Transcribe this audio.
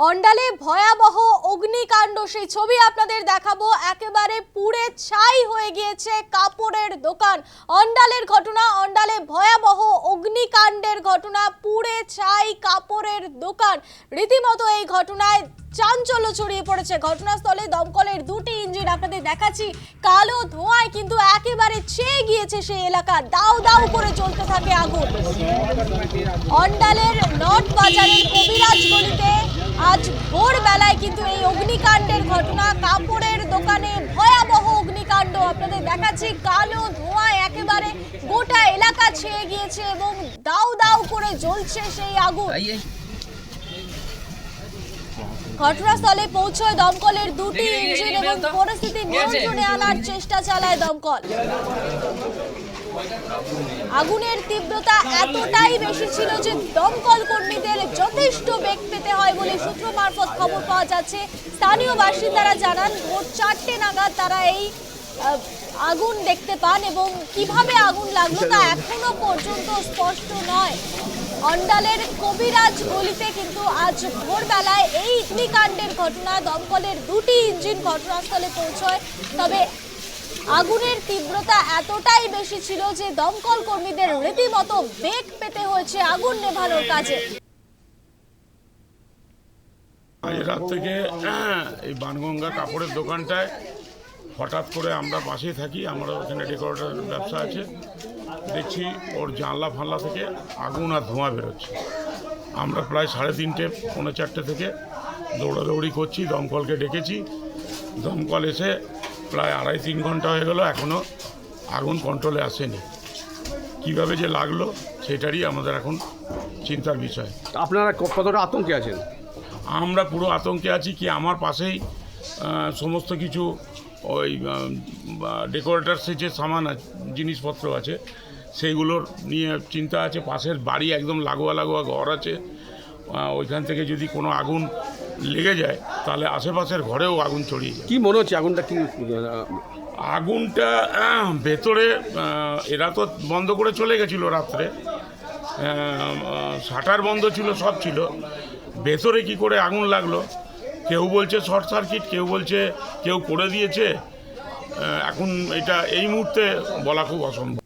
অন্ডালে ভয়াবহ অগ্নিকাণ্ড, সেই ছবি আপনাদের দেখাবো। একেবারে পুড়ে ছাই হয়ে গিয়েছে কাপড়ের দোকান। অন্ডালের ঘটনা, অন্ডালে ভয়াবহ অগ্নিকাণ্ডের ঘটনা, পুড়ে ছাই কাপড়ের দোকান। রীতিমতো এই ঘটনায় চাঞ্চল্য ছড়িয়ে পড়েছে। ঘটনাস্থলে দমকলের দুটি ইঞ্জিন আপনাদের দেখাচ্ছি। কালো ধোঁয়ায় কিন্তু একেবারে ছেয়ে গিয়েছে সেই এলাকা, দাউ দাউ করে চলতে থাকে আগুন। অন্ডালের নট বাজারের কবিরাজ গলিতে আজ ভোরবেলায় কিন্তু এই অগ্নিকাণ্ডের ঘটনা। কাপড়ের দোকানে ভয়াবহ অগ্নিকাণ্ড আপনাদের দেখাচ্ছি। কালো ধোঁয়ায় একেবারে গোটা এলাকা ছেয়ে গিয়েছে এবং দাউ দাউ করে জ্বলছে সেই আগুন। ঘটনাস্থলে পৌঁছয় দমকলের দুটি ইঞ্জিন এবং পরিস্থিতি নিয়ন্ত্রণে আনার চেষ্টা চালায় দমকল। আগুনের তীব্রতা এতটাই বেশি ছিল যে দমকল কর্মীদের যথেষ্ট বেগ পেতে হয় বলে সূত্র মারফত খবর পাওয়া যাচ্ছে। স্থানীয় বাসিন্দারা জানান ভোর 4টে নাগাদ তারা এই আগুন দেখতে পান এবং কিভাবে আগুন লাগলো তা এখনো পর্যন্ত স্পষ্ট নয়। অন্ডালের কবিরাজ গলিতে কিন্তু আজ ভোরবেলায় এই অগ্নিকাণ্ডের ঘটনা। দমকলের দুটি ইঞ্জিন ঘটনাস্থলে পৌঁছয়, তবে আগুনের তীব্রতা এতটাই বেশি ছিল যে দমকল কর্মীদের রীতিমতো বেগ পেতে হয়েছে আগুন নেভানোর কাজে। আজ রাত থেকে এই বানগঙ্গা কাপড়ের দোকানটায় হঠাৎ করে আমরা পাশেই থাকি, আমরা ওখানে ডেকোরেটর ব্যবসা আছে, দেখছি ওর জানলা ফানলা থেকে আগুন আর ধোঁয়া বেরোচ্ছে। আমরা প্রায় 3:30 পৌনে 4টে থেকে দৌড়াদৌড়ি করছি, দমকলকে ডেকেছি। দমকল এসে প্রায় 2.5-3 ঘন্টা হয়ে গেল, এখনও আগুন কন্ট্রোলে আসেনি। কীভাবে যে লাগলো সেটারই আমাদের এখন চিন্তার বিষয়। আপনারা কতটা আতঙ্কে আছেন? আমরা পুরো আতঙ্কে আছি। কি আমার পাশেই সমস্ত কিছু ওই ডেকোরেটার্সের যে সামান জিনিসপত্র আছে সেইগুলোর নিয়ে চিন্তা আছে। পাশের বাড়ি একদম লাগোয়া লাগোয়া ঘর আছে, ওইখান থেকে যদি কোনো আগুন লেগে যায় তাহলে আশেপাশের ঘরেও আগুন ছড়িয়ে যায়। কি মনে হচ্ছে আগুনটা কি? আগুনটা ভেতরে এরা তো বন্ধ করে চলে গেছিলো রাত্রে, শাটার বন্ধ ছিল, সব ছিল। ভেতরে কি করে আগুন লাগলো, কেউ বলছে শর্ট সার্কিট, কেউ বলছে কেউ করে দিয়েছে। এখন এটা এই মুহূর্তে বলা খুব অসম্ভব।